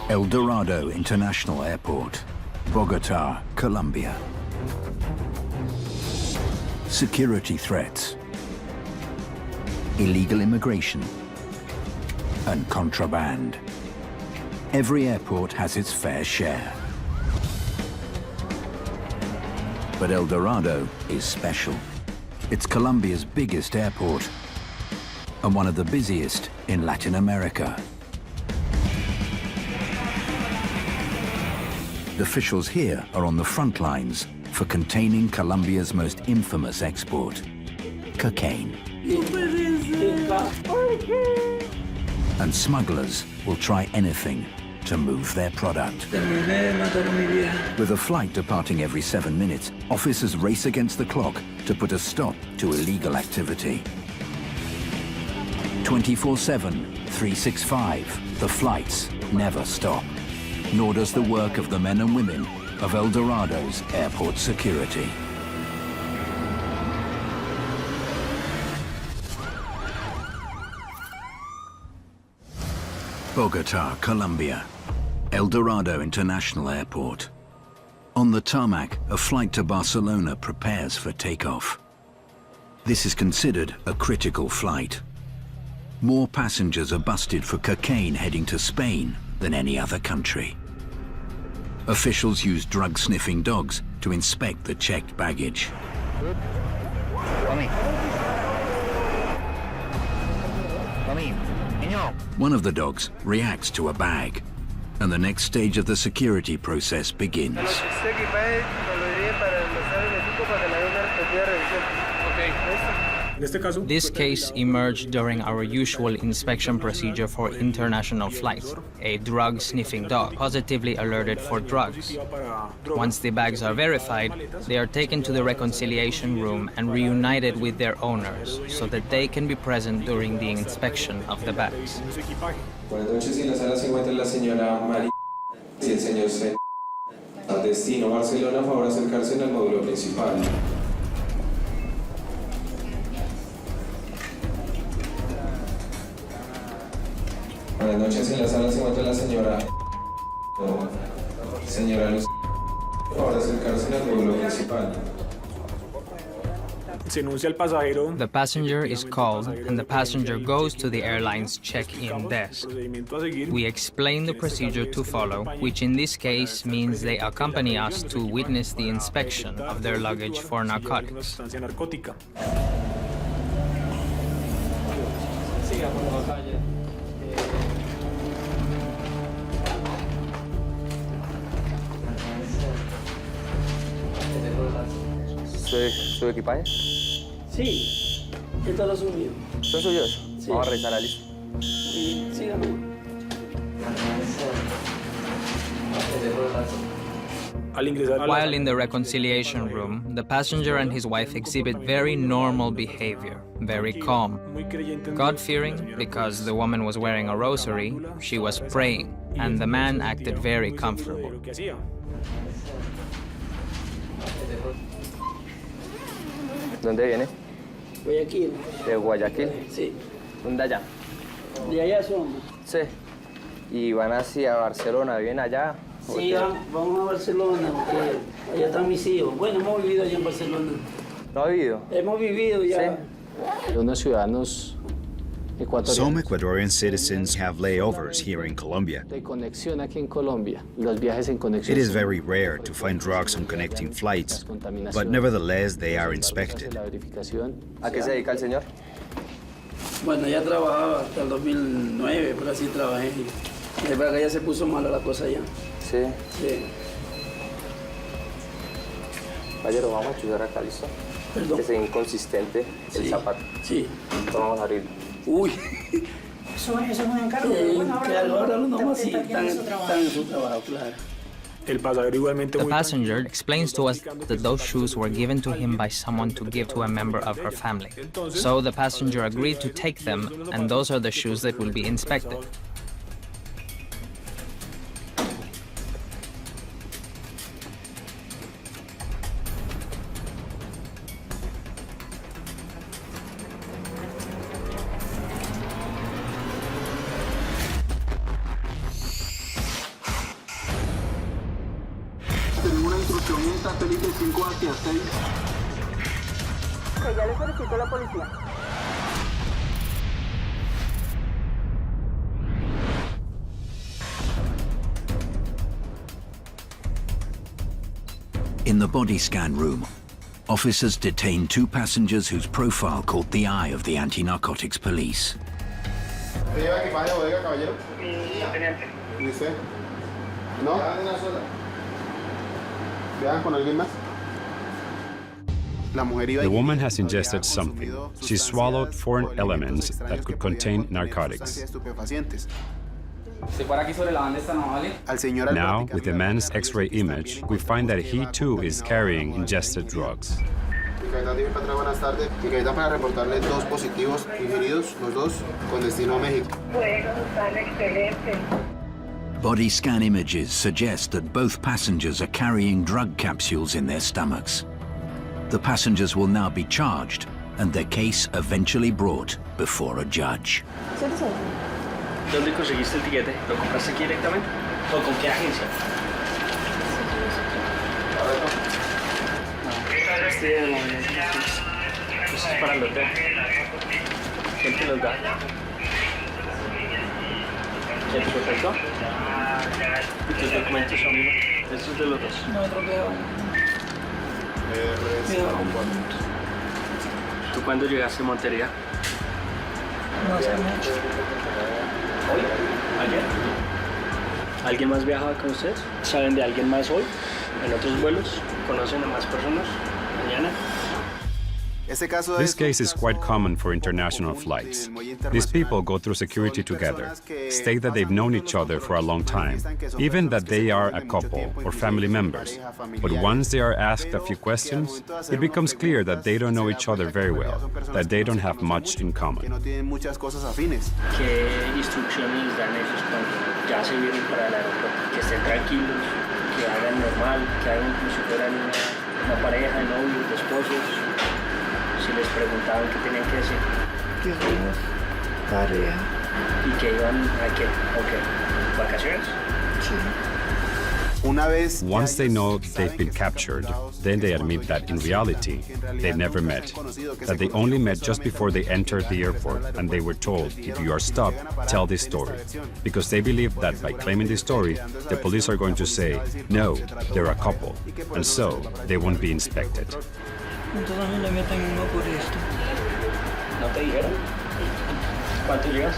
El Dorado International Airport, Bogota, Colombia. Security threats, illegal immigration, and contraband. Every airport has its fair share. But El Dorado is special. It's Colombia's biggest airport and one of the busiest in Latin America. The officials here are on the front lines for containing Colombia's most infamous export, cocaine. And smugglers will try anything to move their product. With a flight departing every 7 minutes, officers race against the clock to put a stop to illegal activity. 24/7, 365, the flights never stop. Nor does the work of the men and women of El Dorado's airport security. Bogota, Colombia, El Dorado International Airport. On the tarmac, a flight to Barcelona prepares for takeoff. This is considered a critical flight. More passengers are busted for cocaine heading to Spain than any other country. Officials use drug-sniffing dogs to inspect the checked baggage. One of the dogs reacts to a bag, and the next stage of the security process begins. This case emerged during our usual inspection procedure for international flights. A drug-sniffing dog positively alerted for drugs. Once the bags are verified, they are taken to the reconciliation room and reunited with their owners so that they can be present during the inspection of the bags. Buenas noches, en la sala se encuentra la señora Mari y el señor C. Al destino Barcelona, favor acercarse en el módulo principal. Buenas noches, en la sala se encuentra la señora señora Luz. Favor acercarse en el módulo principal. The passenger is called and the passenger goes to the airline's check-in desk. We explain the procedure to follow, which in this case means they accompany us to witness the inspection of their luggage for narcotics. ¿Su equipaje? Sí, estos son míos. ¿Son suyos? Sí. Vamos a revisar la lista. Síganme. While in the reconciliation room, the passenger and his wife exhibit very normal behavior, very calm. God-fearing, because the woman was wearing a rosary, she was praying, and the man acted very comfortable. ¿Dónde viene? Guayaquil. ¿De Guayaquil? Sí. ¿Dónde allá? De allá somos. Sí. ¿Y van hacia Barcelona? ¿Viven allá? Sí, vamos a Barcelona, porque allá están mis hijos. Bueno, hemos vivido allá en Barcelona. ¿No ha vivido? Hemos vivido ya. Sí. Unos ciudadanos Some Ecuadorian citizens have layovers here in Colombia. de conexión aquí en Colombia. Los viajes en conexión. It is very rare to find drugs on connecting flights, but nevertheless they are inspected. La verificación. ¿A qué se dedica el señor? Bueno, ya trabajaba hasta el 2009, pero así trabajé. Y de verdad que ya se puso mala la cosa ya. Sí. Sí. Caballero, vamos a chuzar acá, ¿listo? Perdón. Que sea inconsistente el Sí. zapato. Sí. Vamos a abrirlo. Uy. Eso es un encargo. Bueno, Ahora no nomás sí, están en su trabajo. están en su trabajo, claro. The passenger explains to us that those shoes were given to him by someone to give to a member of her family. So the passenger agreed to take them, and those are the shoes that will be inspected. está Felipe 5 hacia 6. Que ya le solicito a la policía. In the body scan room, officers detain two passengers whose profile caught the eye of the anti-narcotics police. ¿Lleva equipaje de bodega, caballero? Teniente. ¿Dice? ¿No? ¿Vean con alguien más? The woman has ingested something. She swallowed foreign elements that could contain narcotics. Now, with the man's X-ray image, we find that he too is carrying ingested drugs. Buenas tardes. Y que para reportarle dos positivos ingeridos, los dos, con destino a México. Bueno, están excelentes. Body scan images suggest that both passengers are carrying drug capsules in their stomachs. The passengers will now be charged and their case eventually brought before a judge. ¿Dónde conseguiste el tiquete? ¿Lo compraste aquí directamente? ¿O con qué agencia? Esto es para el hotel. ¿Quién te los da? ¿Quién te contactó? ¿Y tus documentos son uno? ¿Estos de los dos? No, otro queda ¿Tú cuándo llegaste a Montería? no hace mucho. ¿Hoy? ¿Ayer? ¿Alguien más viajaba con ustedes? ¿Saben de alguien más hoy? ¿En otros vuelos? ¿Conocen a más personas? ¿Mañana? This case is quite common for international flights. These people go through security together, state that they've known each other for a long time, even that they are a couple or family members. But once they are asked a few questions, it becomes clear that they don't know each other very well, that they don't have much in common. ¿Qué instrucciones les dan ellos cuando ya se vienen para el aeropuerto? Que estén tranquilos, que hagan normal, que hagan como si fueran una pareja de novios, de esposos. Si les preguntaban qué tenían que decir. Que fuimos pareja. ¿Y que iban a qué? ¿O qué? ¿Vacaciones? Sí. Once they know they've been captured, then they admit that in reality, they never met, that they only met just before they entered the airport and they were told, if you are stopped, tell this story. Because they believe that by claiming this story, the police are going to say, no, they're a couple, and so they won't be inspected. Entonces a mí le meten uno por esto. ¿No te dijeron? ¿Cuánto llegas?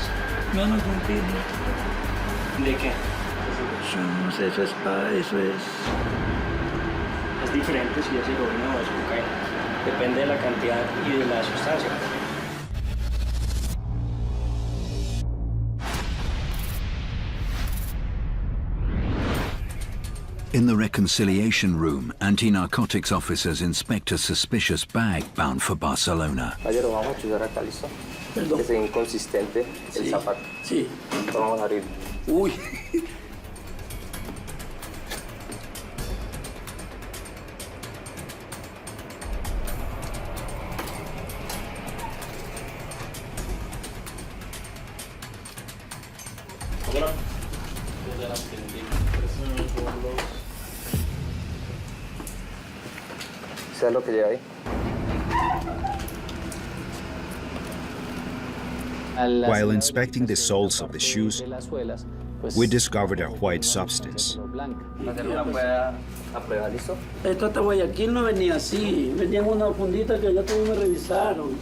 Menos de un kilo. ¿De qué? Yo no sé, eso es Es diferente si es heroína o es cocaína. Depende de la cantidad y de la sustancia. In the reconciliation room, anti-narcotics officers inspect a suspicious bag bound for Barcelona. Caballero, vamos a chuzar acá, ¿listo? Perdón. Que sea inconsistente el zapato. Sí. Vamos a abrir. Uy. ¿Sabes lo que lleva ahí? While inspecting the soles of the shoes, we discovered a white substance. Hacer una prueba a prueba, ¿listo? Esto hasta Guayaquil no venía así. Venían una fundita que ya todos me revisaron.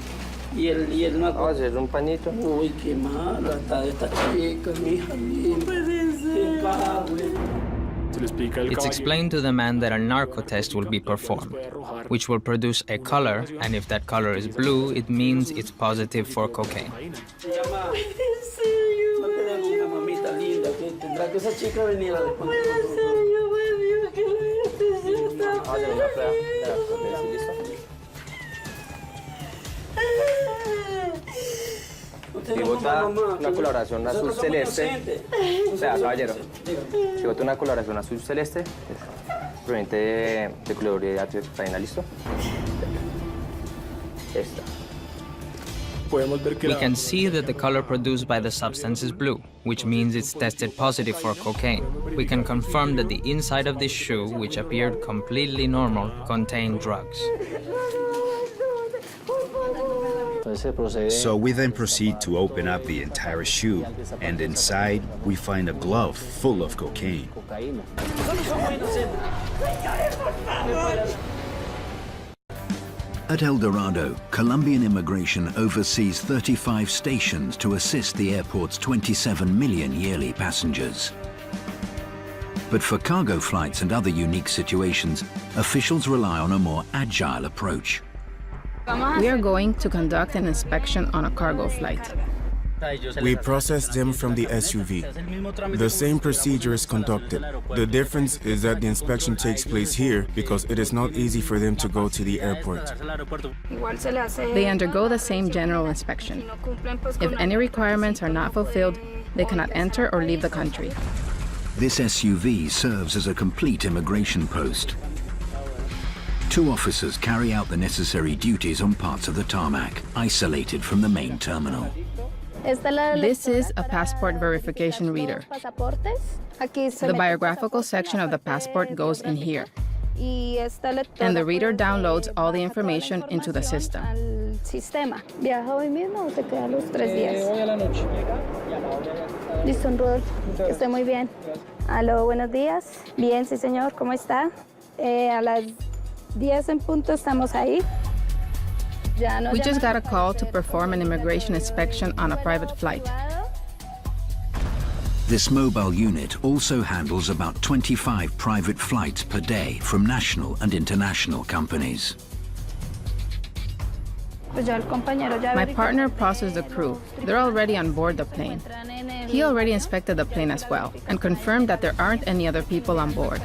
Y el Vamos a hacer un pañito. Uy, qué mala está esta chica, mi hija. No puede ser. Qué cago, It's explained to the man that a narco test will be performed, which will produce a color, and if that color is blue, it means it's positive for cocaine. Se llama... No te dejo una mamita linda, que tendrá que esa chica venir a después. Vamos a hacer una prueba de las cosas, ¿listo? Si bota una coloración azul celeste, o sea, caballero, si bota una coloración azul celeste, proveniente de cloruro de cocaína, ¿listo? Esta. We can see that the color produced by the substance is blue, which means it's tested positive for cocaine. We can confirm that the inside of this shoe, which appeared completely normal, contained drugs. So we then proceed to open up the entire shoe, and inside we find a glove full of cocaine. At El Dorado, Colombian immigration oversees 35 stations to assist the airport's 27 million yearly passengers. But for cargo flights and other unique situations, officials rely on a more agile approach. We are going to conduct an inspection on a cargo flight. We process them from the SUV. The same procedure is conducted. The difference is that the inspection takes place here because it is not easy for them to go to the airport. They undergo the same general inspection. If any requirements are not fulfilled, they cannot enter or leave the country. This SUV serves as a complete immigration post. 2 officers carry out the necessary duties on parts of the tarmac, isolated from the main terminal. This is a passport verification reader. The biographical section of the passport goes in here, and the reader downloads all the information into the system. Estoy muy bien. Aló, buenos días. Bien, sí, señor. ¿Cómo está? A las 10 en punto estamos ahí. We just got a call to perform an immigration inspection on a private flight. This mobile unit also handles about 25 private flights per day from national and international companies. My partner processed the crew. They're already on board the plane. He already inspected the plane as well and confirmed that there aren't any other people on board.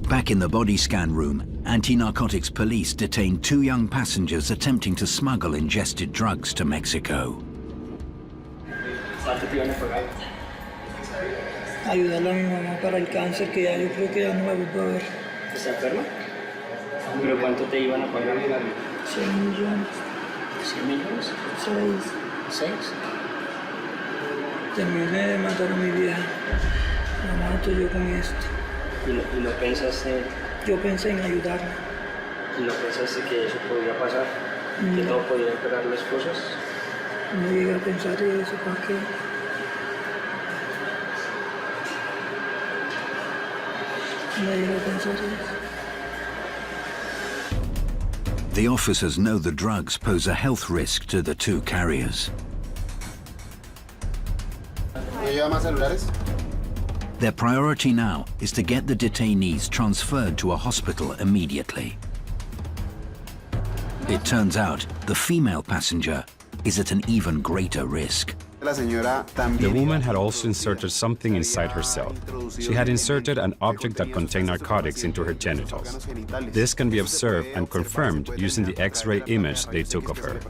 Back in the body scan room, anti-narcotics police detained 2 young passengers attempting to smuggle ingested drugs to Mexico. Ayudarle a mi mamá para el cáncer, que ya yo creo que ya no la vuelvo a ver. ¿Está enferma? ¿Pero cuánto te iban a pagar? 6 millones. ¿100 millones? 6. ¿6? Terminé de matar a mi vieja. La mato yo con esto. ¿Y no pensaste? Yo pensé en ayudarla. ¿Y no pensaste que eso podía pasar? ¿Que todo podía empeorar las cosas? No llegué a pensar eso, ¿para qué? No llegué a pensar eso. The officers know the drugs pose a health risk to the 2 carriers. ¿No lleva más celulares? Their priority now is to get the detainees transferred to a hospital immediately. It turns out the female passenger is at an even greater risk. The woman had also inserted something inside herself. She had inserted an object that contained narcotics into her genitals. This can be observed and confirmed using the X-ray image they took of her.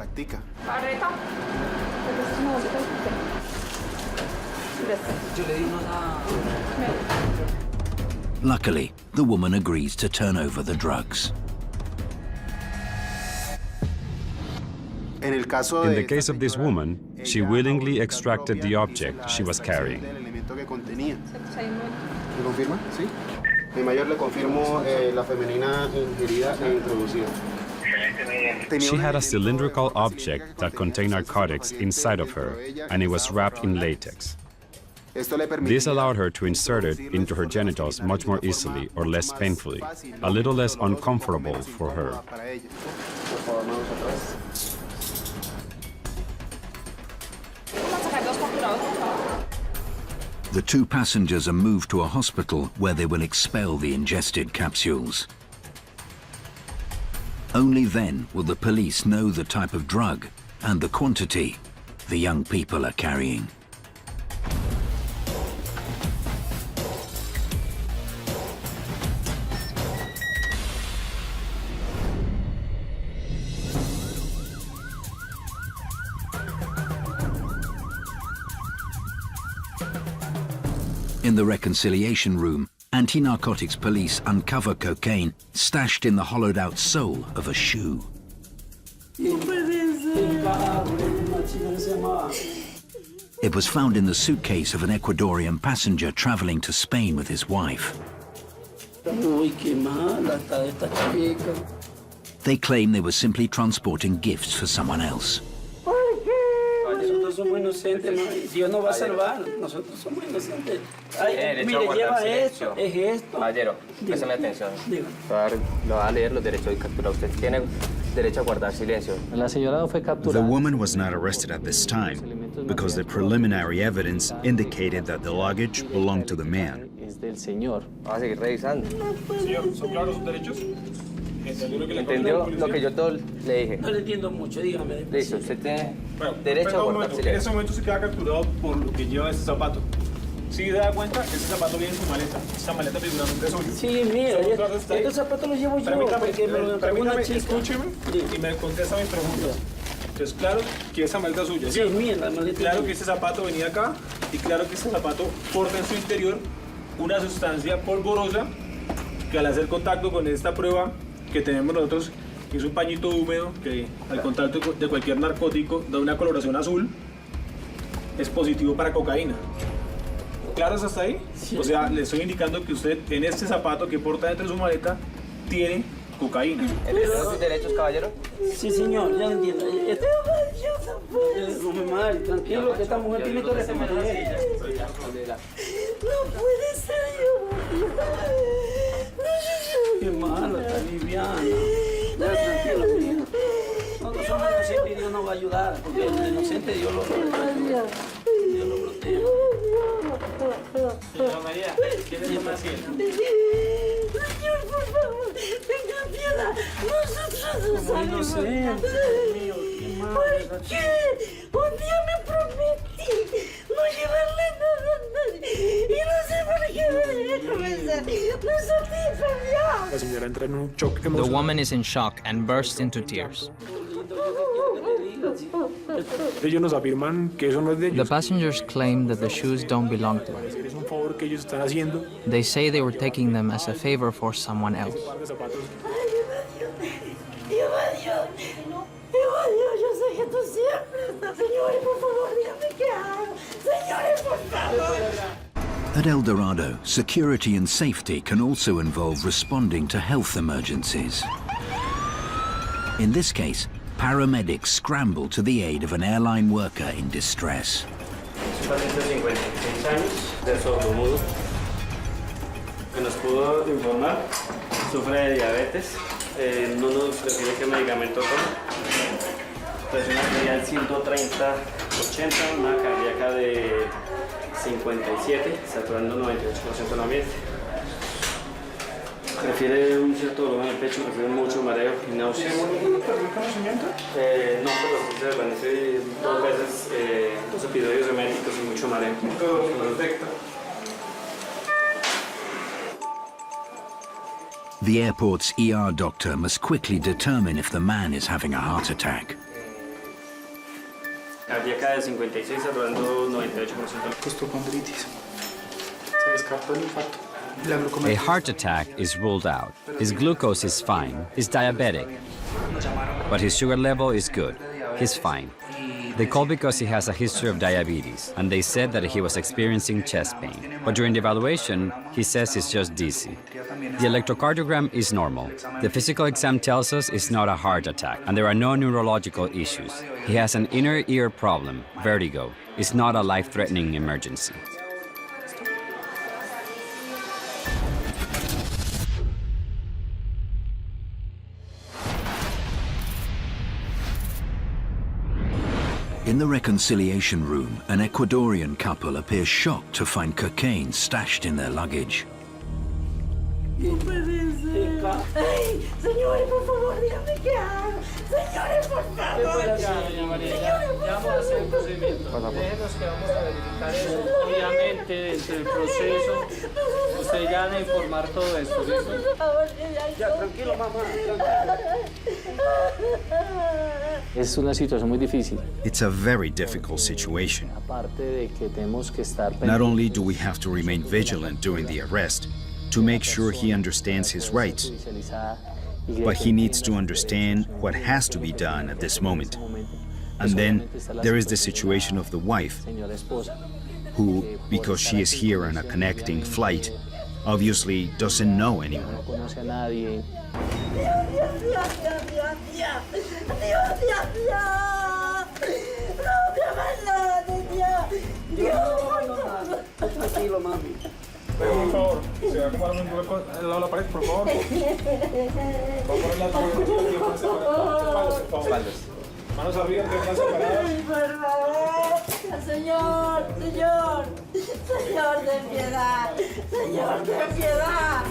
Luckily, the woman agrees to turn over the drugs. In the case of this woman, she willingly extracted the object she was carrying. confirma? Sí. Mi mayor le confirmo la femenina ingerida e introducida. She had a cylindrical object that contained narcotics inside of her, and it was wrapped in latex. This allowed her to insert it into her genitals much more easily or less painfully, a little less uncomfortable for her. The 2 passengers are moved to a hospital where they will expel the ingested capsules. Only then will the police know the type of drug and the quantity the young people are carrying. In the reconciliation room, anti-narcotics police uncover cocaine stashed in the hollowed-out sole of a shoe. It was found in the suitcase of an Ecuadorian passenger traveling to Spain with his wife. They claim they were simply transporting gifts for someone else. Nosotros somos inocentes, Dios nos va a salvar, nosotros somos inocentes. Ay, mire, lleva esto, es esto. Caballero, préstame atención. Le voy a leer los derechos de captura. Usted tiene derecho a guardar silencio. The woman was not arrested at this time because the preliminary evidence indicated that the luggage belonged to the man. Vamos a seguir revisando. Señor, ¿son claros sus derechos? ¿Entendió lo que yo todo le dije? No le entiendo mucho, dígame. Listo, usted tiene derecho a guardar silencio. En ese momento se queda capturado por lo que lleva este zapato. Si se da cuenta, ese zapato viene en su maleta. Esta maleta figuramente es suya. Sí, mira, estos zapatos los llevo yo. Permítame, escúcheme y me contesta mis preguntas. Entonces, claro que esa maleta es suya. Sí, es mía, la maleta. Claro que este zapato venía acá y claro que este zapato porta en su interior una sustancia polvorosa que al hacer contacto con esta prueba que tenemos nosotros, que es un pañito húmedo que al contacto de cualquier narcótico da una coloración azul, es positivo para cocaína. ¿Claros hasta ahí? Sí. O sea, le estoy indicando que usted en este zapato que porta dentro de su maleta tiene cocaína. ¿Entiende sus derechos, caballero? Sí, señor, ya lo entiendo. No me mal, tranquilo, que esta mujer tiene que responder. No puede ser yo. Qué malo, está liviana. Tranquilo, amigo. Nosotros somos inocentes y Dios nos va a ayudar, porque el inocente Dios lo protege. Dios lo protege. Señora María, ¿quién es más cielo? Señor, por favor, tenga piedad. Nosotros no sabemos. ¿Por qué? Un día me prometí no llevarle nada a nadie. Y no sé por qué debería comenzar. La señora entra en un shock The emocional. woman is in shock and bursts into tears. Ellos nos afirman que eso no es de The ellos. passengers claim that the shoes don't belong to them. Es un favor que ellos están haciendo. They say they were taking them as a favor for someone else. Yo sé que tú siempre estás. Señores, por favor, dígame qué hago. Señores, por favor. At El Dorado, security and safety can also involve responding to health emergencies. In this case, paramedics scramble to the aid of an airline worker in distress. Es un paciente de 56 años, de sordomudo, que nos pudo informar, sufre de diabetes, no nos refiere qué medicamento toma. Presión arterial 130/80, una cardíaca de 57, saturando 98% el ambiente. Refiere un cierto dolor en el pecho, refiere mucho mareo y náuseas. ¿Perdió conocimiento? No, pero sí se desvanece 2 veces, 2 episodios eméticos y mucho mareo. Perfecto. The airport's ER doctor must quickly determine if the man is having a heart attack. Cardíaca de 56, saturando 98%. Costocondritis. Se descartó el infarto. A heart attack is ruled out. His glucose is fine. He's diabetic. But his sugar level is good. He's fine. They called because he has a history of diabetes, and they said that he was experiencing chest pain. But during the evaluation, he says he's just dizzy. The electrocardiogram is normal. The physical exam tells us it's not a heart attack, and there are no neurological issues. He has an inner ear problem, vertigo. It's not a life-threatening emergency. In the reconciliation room, an Ecuadorian couple appears shocked to find cocaine stashed in their luggage. No puede ser. Ay, señores, por favor, dígame qué hago. Señores, por favor. Ya vamos a hacer el procedimiento. Déjenos que vamos a verificar eso. Obviamente, dentro del proceso, usted ya debe informar todo esto, ¿listo? Ya, tranquilo, mamá. Tranquilo. Es una situación muy difícil. It's a very difficult situation. Aparte de que tenemos que estar Not only do we have to remain vigilant during the arrest to make sure he understands his rights, but he needs to understand what has to be done at this moment. And then there is the situation of the wife, who, because she is here on a connecting flight, obviously doesn't know anyone. Tranquilo, mami. Por favor, se va a acomodar un hueco al lado de la pared, por favor. Vamos a poner las manos aquí, espaldas, por favor. Manos arriba, piernas separadas. Ay, por favor. Señor, señor, señor, ten piedad. Señor, ten piedad.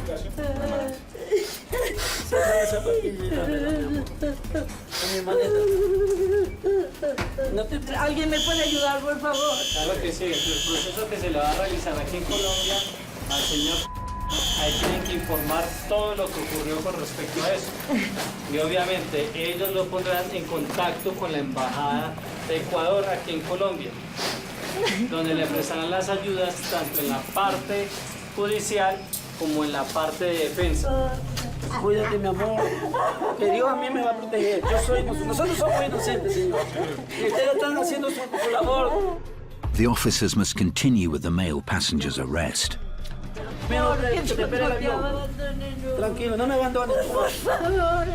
¿Alguien me puede ayudar, por favor? Claro que sí, el proceso que se le va a realizar aquí en Colombia al señor, ahí tienen que informar todo lo que ocurrió con respecto a eso. Y obviamente ellos lo pondrán en contacto con la Embajada de Ecuador aquí en Colombia, donde le prestarán las ayudas tanto en la parte judicial como en la parte de defensa. Cuídate, mi amor, que Dios a mí me va a proteger. Nosotros somos inocentes, señor. Y ustedes están haciendo su labor. The officers must continue with the male passenger's arrest. Tranquilo, no me abandones. Por favor,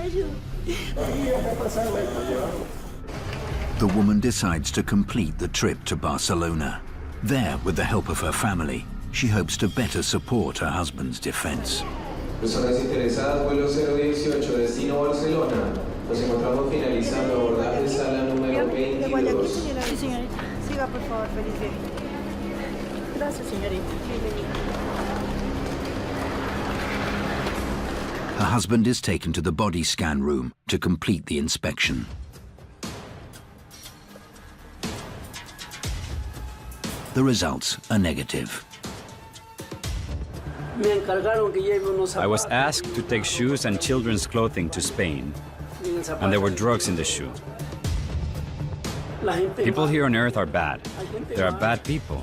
The woman decides to complete the trip to Barcelona. There, with the help of her family, she hopes to better support her husband's defense. Personas interesadas, vuelo 018, destino Barcelona. Nos encontramos finalizando abordaje sala número 22. Sí, señorita. Siga, por favor, feliz viaje. Gracias, señorita. Her husband is taken to the body scan room to complete the inspection. The results are negative. I was asked to take shoes and children's clothing to Spain, and there were drugs in the shoe. People here on Earth are bad. They are bad people.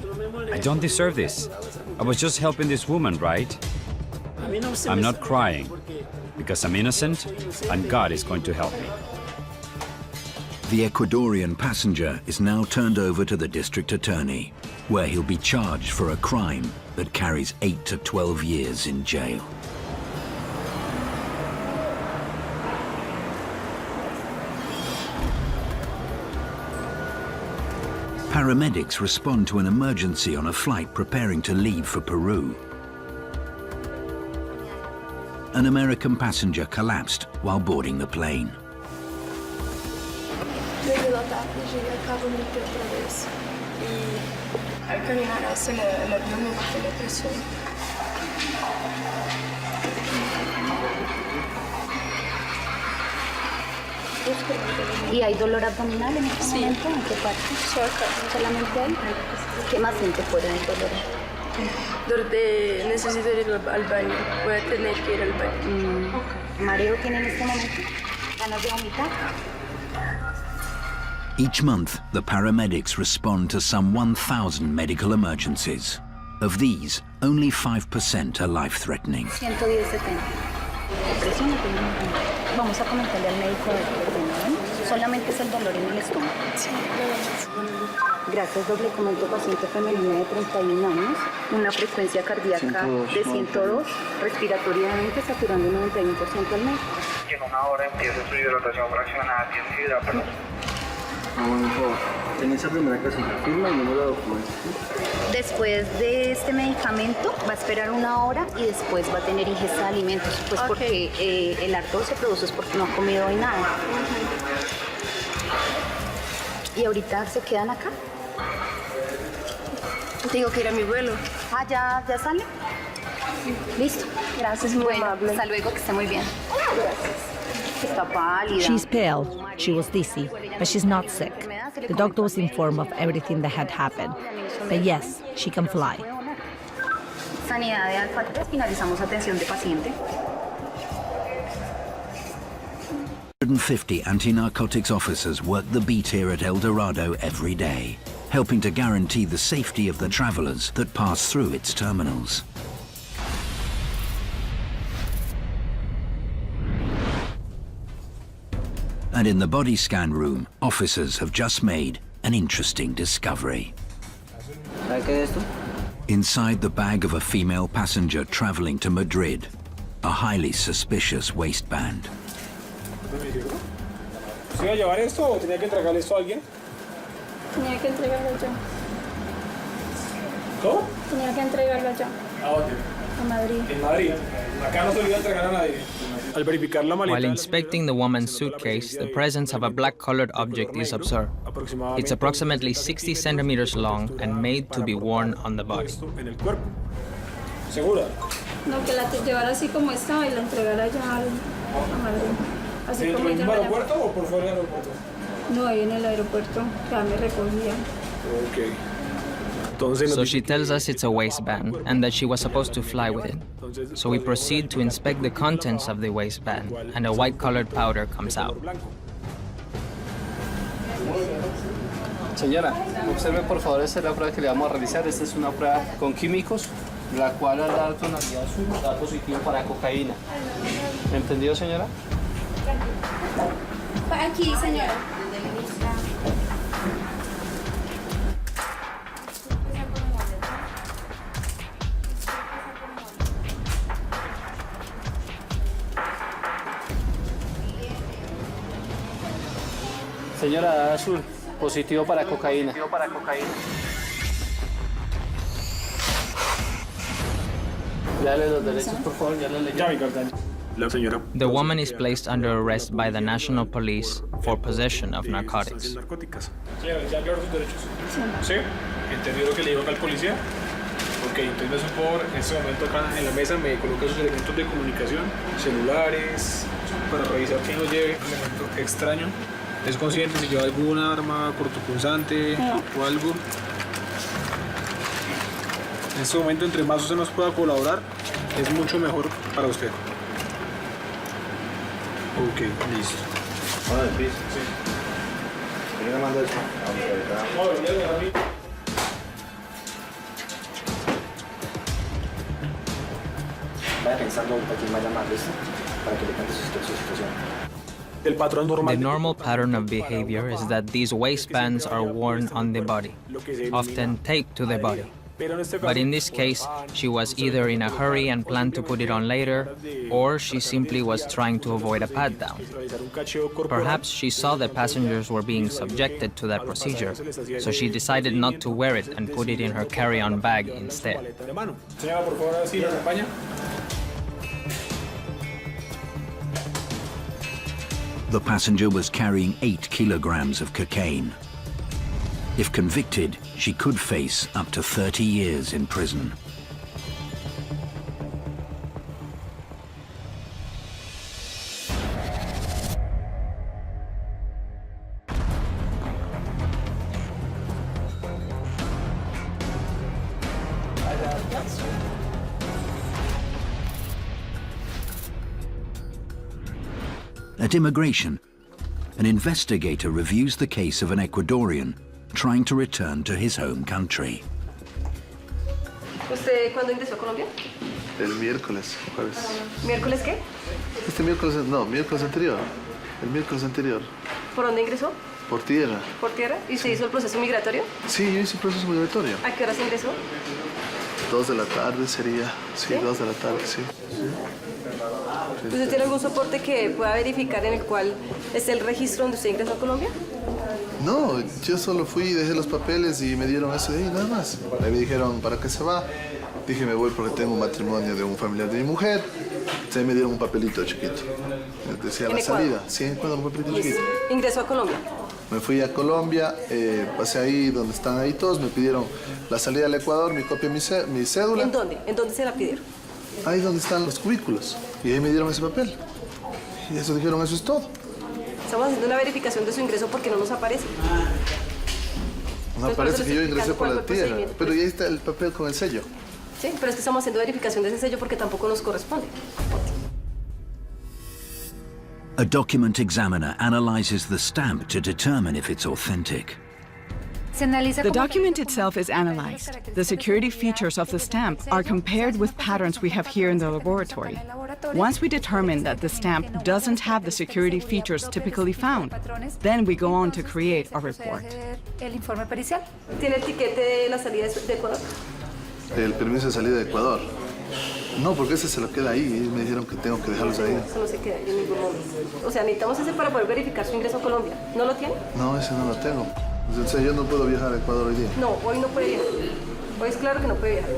I don't deserve this. I was just helping this woman, right? I'm not crying, because I'm innocent, and God is going to help me. The Ecuadorian passenger is now turned over to the district attorney, where he'll be charged for a crime that carries 8 to 12 years in jail. Paramedics respond to an emergency on a flight preparing to leave for Peru. An American passenger collapsed while boarding the plane. Desde la tarde llegué acá dormité otra vez y al caminar hacia el avión me bajé la presión. ¿Y hay dolor abdominal en este momento? ¿En qué parte? ¿Solamente ahí? ¿Qué más siente fuera del dolor? Dolor de necesito ir al baño. Voy a tener que ir al baño. ¿Mareo tiene en este momento? ¿Ganas de vomitar? Each month, the paramedics respond to some 1,000 medical emergencies. Of these, only 5% are life-threatening. 110/70. Vamos a comentarle al médico de ¿no? Solamente es el dolor en el estómago. Sí, Gracias, doble comento paciente femenina de 31 años, una frecuencia cardíaca de 102, respiratoriamente saturando 91% al mes. En una hora empieza su hidratación fraccionada, tiene hidrátanos. En esa primera casilla, firma el número de documentos. Después de este medicamento va a esperar 1 hora y después va a tener ingesta de alimentos, pues porque el ardor se produce es porque no ha comido hoy nada. ¿Y ahorita se quedan acá? Tengo que ir a mi vuelo. Ah, ¿ya sale? Listo. Gracias, muy amable. Hasta luego, que esté muy bien. Gracias. Está pálida. She's pale. She was dizzy, but she's not sick. The doctor was informed of everything that had happened. But yes, she can fly. Sanidad de Alfa 3, finalizamos atención de paciente. 150 anti-narcotics officers work the beat here at El Dorado every day, helping to guarantee the safety of the travelers that pass through its terminals. And in the body scan room, officers have just made an interesting discovery. Inside the bag of a female passenger traveling to Madrid, a highly suspicious waistband. ¿Se iba a llevar esto o tenía que entregarle esto a alguien? Tenía que entregarlo yo. ¿Cómo? Tenía que entregarlo yo. ¿A dónde? A Madrid. En Madrid. Acá no se lo iba a entregar a nadie. Al verificar la maleta. While inspecting the woman's suitcase, the presence of a black-colored object is observed. It's approximately 60 centimeters long and made to be worn on the body. ¿Segura? No, que la llevara así como estaba y la entregara ya a Madrid. Así ¿Dentro como del ella mismo me la... aeropuerto o por fuera del aeropuerto? No, ahí en el aeropuerto, ya me recogía. Ok. So she tells us it's a waistband and that she was supposed to fly with it. So we proceed to inspect the contents of the waistband, and a white-colored powder comes out. Señora, observe por favor, esta es la prueba que le vamos a realizar. Esta es una prueba con químicos, la cual al dar tonalidad azul da positivo para cocaína. ¿Entendido, señora? Aquí, señora. Señora, azul, positivo para cocaína. Dale los derechos, por favor, ya le leí. Ya, mi carta. La señora. The woman is placed under arrest by the National Police for possession of narcotics. Señora, ¿ya aclaró sus derechos? Sí. ¿Entendió lo que le dijo acá al policía? Ok, entonces por este momento acá en la mesa me coloca sus elementos de comunicación, celulares, para revisar que no lleve un elemento extraño. ¿Es consciente si lleva alguna arma cortopunzante o algo? En este momento, entre más usted nos pueda colaborar, es mucho mejor para usted. Ok, listo. ¿Hola, del piso? Sí. ¿Quién le manda eso? Vaya pensando ahorita quién va a llamar, ¿listo? Para que le cuente su situación. The normal pattern of behavior is that these waistbands are worn on the body, often taped to the body. But in this case, she was either in a hurry and planned to put it on later, or she simply was trying to avoid a pat-down. Perhaps she saw that passengers were being subjected to that procedure, so she decided not to wear it and put it in her carry-on bag instead. The passenger was carrying 8 kilograms of cocaine. If convicted, she could face up to 30 years in prison. At immigration, an investigator reviews the case of an Ecuadorian trying to return to his home country. ¿Usted cuándo ingresó a Colombia? El miércoles, jueves. ¿Miércoles qué? Este miércoles, no, miércoles anterior. El miércoles anterior. ¿Por dónde ingresó? Por tierra. ¿Por tierra? ¿Y usted hizo el proceso migratorio? Sí, yo hice el proceso migratorio. ¿A qué horas ingresó? 2 de la tarde sería. Sí, 2 de la tarde, sí. ¿Usted tiene algún soporte que pueda verificar en el cual esté el registro donde usted ingresó a Colombia? No, yo solo fui y dejé los papeles y me dieron eso de ahí, nada más. Ahí me dijeron, ¿para qué se va? Dije, me voy porque tengo un matrimonio de un familiar de mi mujer. Entonces me dieron un papelito chiquito. Decía la salida. Sí, en Ecuador, un papelito chiquito. ¿Ingresó a Colombia? Me fui a Colombia, pasé ahí donde están ahí todos, me pidieron la salida al Ecuador, mi copia, mi cédula. ¿En dónde? ¿En dónde se la pidieron? Ahí donde están los cubículos. Y ahí me dieron ese papel. Y eso dijeron, eso es todo. Estamos haciendo una verificación de su ingreso porque no nos aparece. No aparece que yo ingresé por la tierra, pero ahí está el papel con el sello. Sí, pero es que estamos haciendo verificación de ese sello porque tampoco nos corresponde. A A document examiner analyzes the stamp to determine if it's authentic. The document itself is analyzed. The security features of the stamp are compared with patterns we have here in the laboratory. Once we determine that the stamp doesn't have the security features typically found, then we go on to create a report. ¿Tiene el tiquete de la salida de Ecuador? El permiso de salida de Ecuador. No, porque ese se lo queda ahí. Ellos me dijeron que tengo que dejarlos ahí. Eso no se queda en ningún momento. O sea, necesitamos ese para poder verificar su ingreso a Colombia. ¿No lo tiene? No, ese no lo tengo. O sea, yo no puedo viajar a Ecuador hoy día. No, hoy no puede viajar. Hoy es claro que no puede viajar.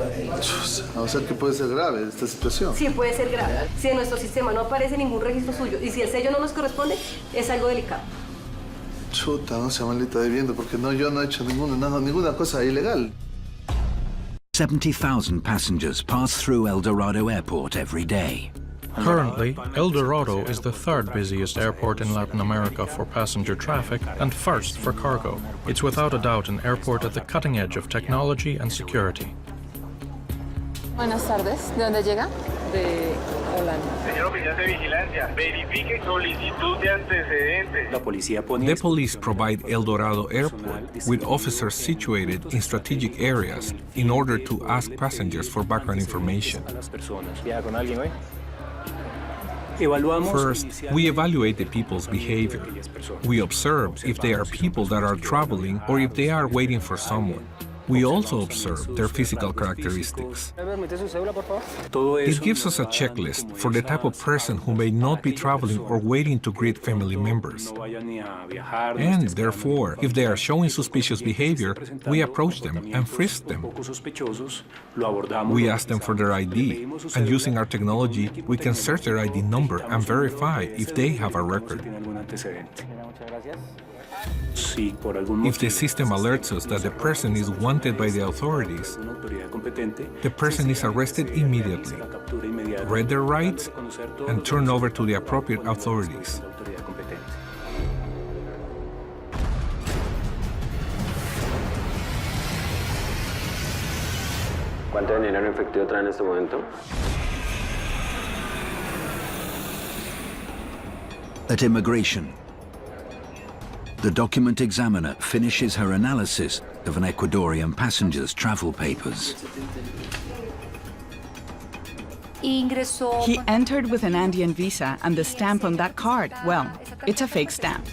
O sea, que puede ser grave esta situación. Sí, puede ser grave. Si en nuestro sistema no aparece ningún registro suyo y si el sello no nos corresponde, es algo delicado. Chuta, no sea maldita debiendo, porque no, yo no he hecho ninguna cosa ilegal. 70,000 passengers pass through El Dorado Airport every day. Currently, El Dorado is the third busiest airport in Latin America for passenger traffic and first for cargo. It's without a doubt an airport at the cutting edge of technology and security. Buenas tardes. ¿De dónde llega? De Holanda. Señor oficial de vigilancia, verifique solicitud de antecedentes. The police provide El Dorado Airport with officers situated in strategic areas in order to ask passengers for background information. First, we evaluate the people's behavior. We observe if they are people that are traveling or if they are waiting for someone. We also observe their physical characteristics. It gives us a checklist for the type of person who may not be traveling or waiting to greet family members. And therefore, if they are showing suspicious behavior, we approach them and frisk them. We ask them for their ID, and using our technology, we can search their ID number and verify if they have a record. If the system alerts us that the person is wanted by the authorities, the person is arrested immediately, read their rights, and turned over to the appropriate authorities. ¿Cuánto dinero en efectivo trae en este momento? At immigration, the document examiner finishes her analysis of an Ecuadorian passenger's travel papers. He entered with an Andean visa, and the stamp on that card, well, it's a fake stamp.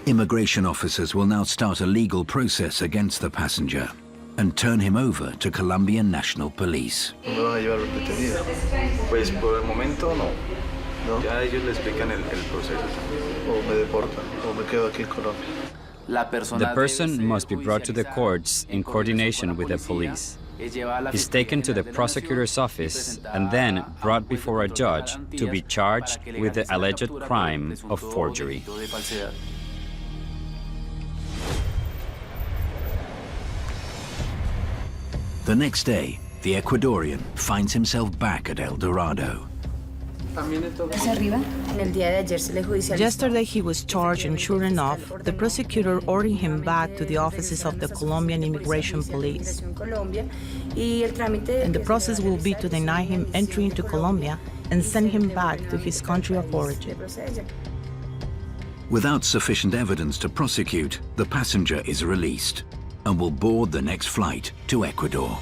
Immigration officers will now start a legal process against the passenger and turn him over to Colombian National Police. ¿Me van a llevar detenido? Pues por el momento no. Ya ellos le explican el proceso. O me deportan, o me quedo aquí en Colombia. The person must be brought to the courts in coordination with the police. He's taken to the prosecutor's office and then brought before a judge to be charged with the alleged crime of forgery. The next day, the Ecuadorian finds himself back at El Dorado. Yesterday he was charged, and sure enough, the prosecutor ordered him back to the offices of the Colombian Immigration Police. And the process will be to deny him entry into Colombia and send him back to his country of origin. Without sufficient evidence to prosecute, the passenger is released and will board the next flight to Ecuador.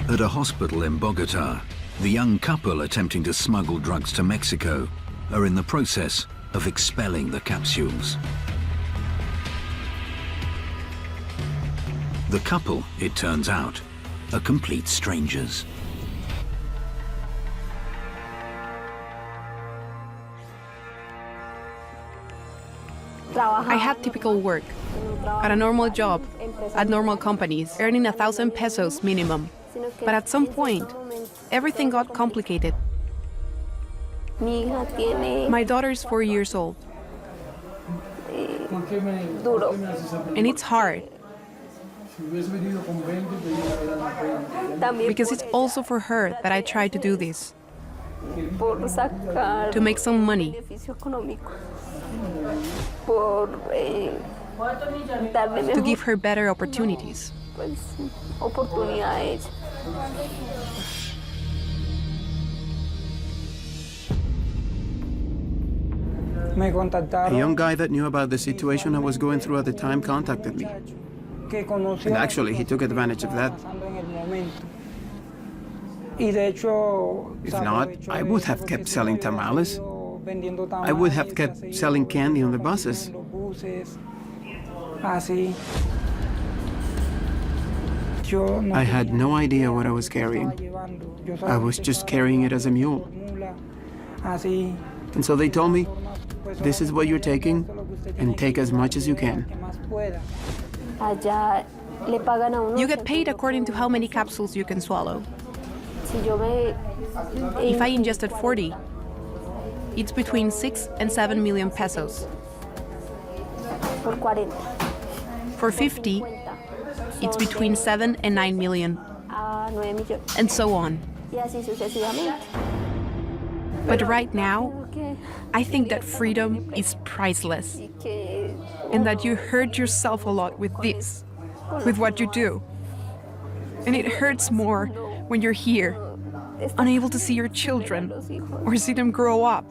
At a hospital in Bogota, the young couple attempting to smuggle drugs to Mexico are in the process of expelling the capsules. The couple, it turns out, are complete strangers. I had typical work, at a normal job, at normal companies, earning 1,000 pesos minimum. But at some point, everything got complicated. My daughter is 4 years old. And it's hard. Because it's also for her that I try to do this. to make some money, to give her better opportunities. A young guy that knew about the situation I was going through at the time contacted me. And actually, he took advantage of that. If not, I would have kept selling tamales. I would have kept selling candy on the buses. I had no idea what I was carrying. I was just carrying it as a mule. And so they told me, this is what you're taking, and take as much as you can. You get paid according to how many capsules you can swallow. If I ingested 40, it's between 6 and 7 million pesos. For 50, it's between 7 and 9 million, and so on. But right now, I think that freedom is priceless, and that you hurt yourself a lot with this, with what you do. And it hurts more when you're here, unable to see your children or see them grow up.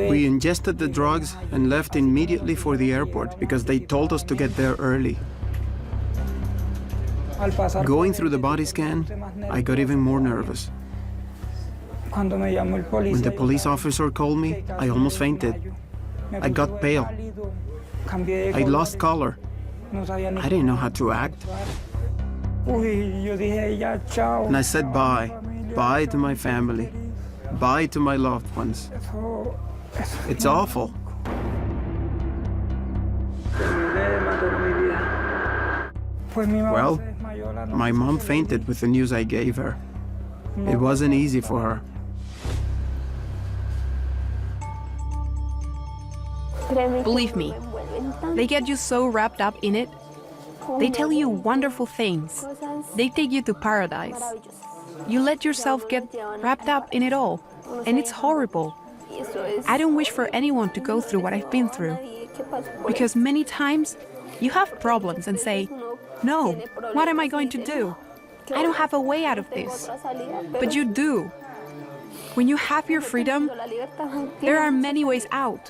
We ingested the drugs and left immediately for the airport because they told us to get there early. Going through the body scan, I got even more nervous. When the police officer called me, I almost fainted. I got pale. I lost color. I didn't know how to act. And I said bye. Bye to my family. Bye to my loved ones. It's awful. Well, my mom fainted with the news I gave her. It wasn't easy for her. Believe me, they get you so wrapped up in it. They tell you wonderful things. They take you to paradise. You let yourself get wrapped up in it all, and it's horrible. I don't wish for anyone to go through what I've been through, because many times you have problems and say, no, what am I going to do? I don't have a way out of this. But you do. When you have your freedom, there are many ways out.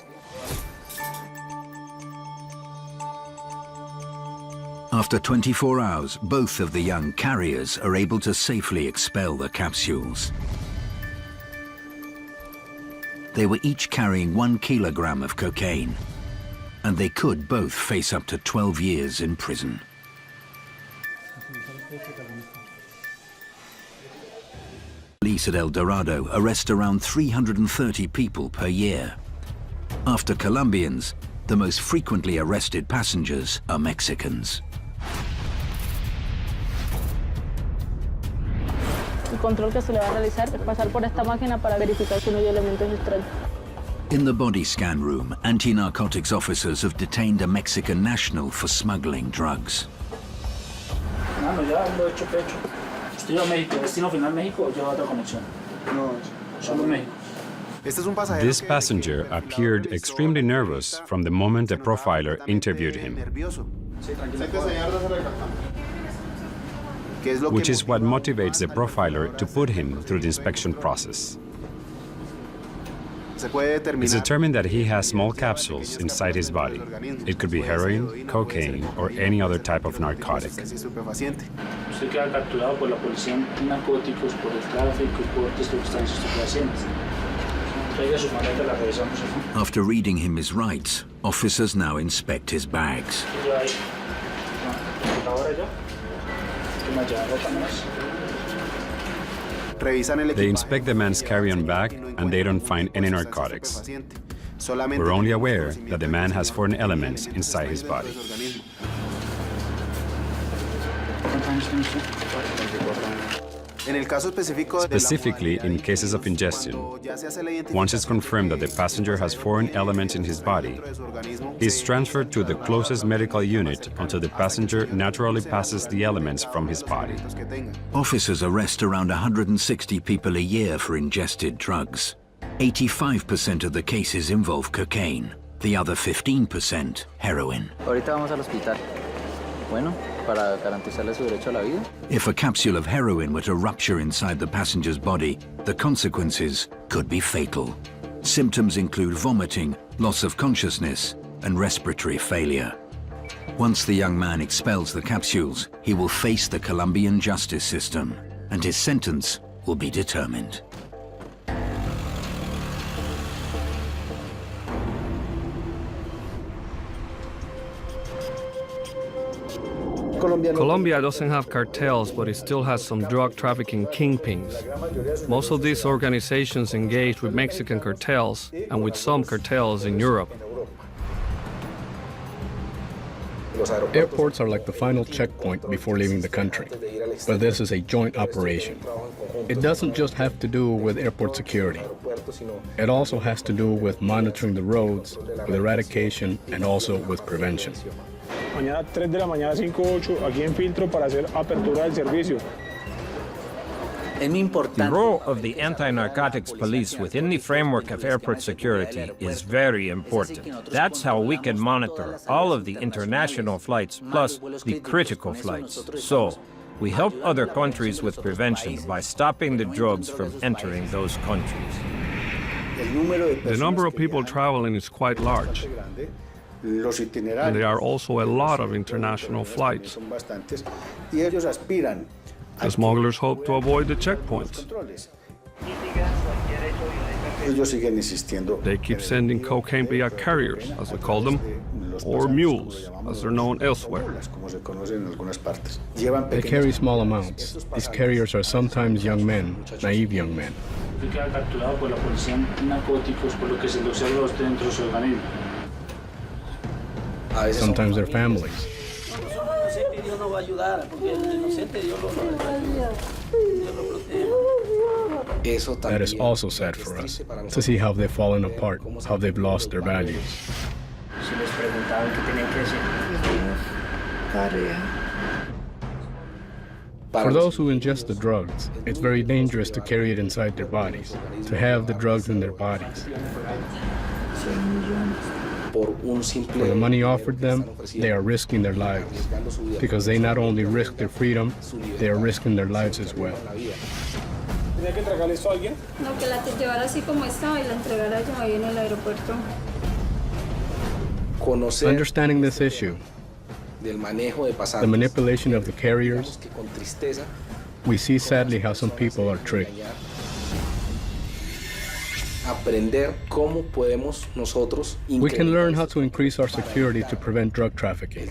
After 24 hours, both of the young carriers are able to safely expel the capsules. They were each carrying 1 kilogram of cocaine, and they could both face up to 12 years in prison. Police at El Dorado arrest around 330 people per year. After Colombians, the most frequently arrested passengers are Mexicans. El control que se le va a realizar es pasar por esta máquina para verificar si no hay elementos extraños. In the body scan room, anti-narcotics officers have detained a Mexican national for smuggling drugs. No, ya lo he hecho pecho. Estoy a México, destino final México o lleva otra conexión. No, solo México. This passenger appeared extremely nervous from the moment the profiler interviewed him, which is what motivates the profiler to put him through the inspection process. It's determined that he has small capsules inside his body. It could be heroin, cocaine, or any other type of narcotic. Usted queda capturado por la policía en narcóticos por el tráfico y portes de sustancias estupefacientes. Traiga su maleta, la revisamos. After reading him his rights, officers now inspect his bags. They inspect the man's carry-on bag and they don't find any narcotics. We're only aware that the man has foreign elements inside his body. Specifically in cases of ingestion. Once it's confirmed that the passenger has foreign elements in his body, he is transferred to the closest medical unit until the passenger naturally passes the elements from his body. Officers arrest around 160 people a year for ingested drugs. 85% of the cases involve cocaine, the other 15% heroin. Ahorita vamos al hospital. Bueno, para garantizarle su derecho a la vida. If a capsule of heroin were to rupture inside the passenger's body, the consequences could be fatal. Symptoms include vomiting, loss of consciousness, and respiratory failure. Once the young man expels the capsules, he will face the Colombian justice system, and his sentence will be determined. Colombia doesn't have cartels, but it still has some drug trafficking kingpins. Most of these organizations engage with Mexican cartels and with some cartels in Europe. Airports are like the final checkpoint before leaving the country, but this is a joint operation. It doesn't just have to do with airport security. It also has to do with monitoring the roads, with eradication, and also with prevention. Mañana 3 de la mañana, 5:08, aquí en Filtro para hacer apertura del servicio. The role of the anti-narcotics police within the framework of airport security is very important. That's how we can monitor all of the international flights plus the critical flights. So, we help other countries with prevention by stopping the drugs from entering those countries. The number of people traveling is quite large. And there are also a lot of international flights. The smugglers hope to avoid the checkpoints. They keep sending cocaine via carriers, as they call them, or mules, as they're known elsewhere. They carry small amounts. These carriers are sometimes young men, naive young men. Sometimes they're families. That is also sad for us, to see how they've fallen apart, how they've lost their values. For those who ingest the drugs, it's very dangerous to carry it inside their bodies, to have the drugs in their bodies. For the money offered them, they are risking their lives, because they not only risk their freedom, they are risking their lives as well. Understanding this issue, the manipulation of the carriers, we see sadly how some people are tricked. We can learn how to increase our security to prevent drug trafficking.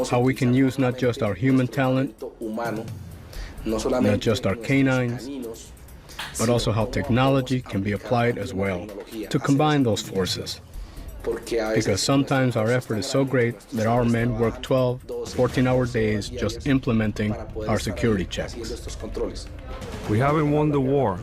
How we can use not just our human talent, not just our canines, but also how technology can be applied as well to combine those forces. Because sometimes our effort is so great that our men work 12, 14-hour days just implementing our security checks. We haven't won the war,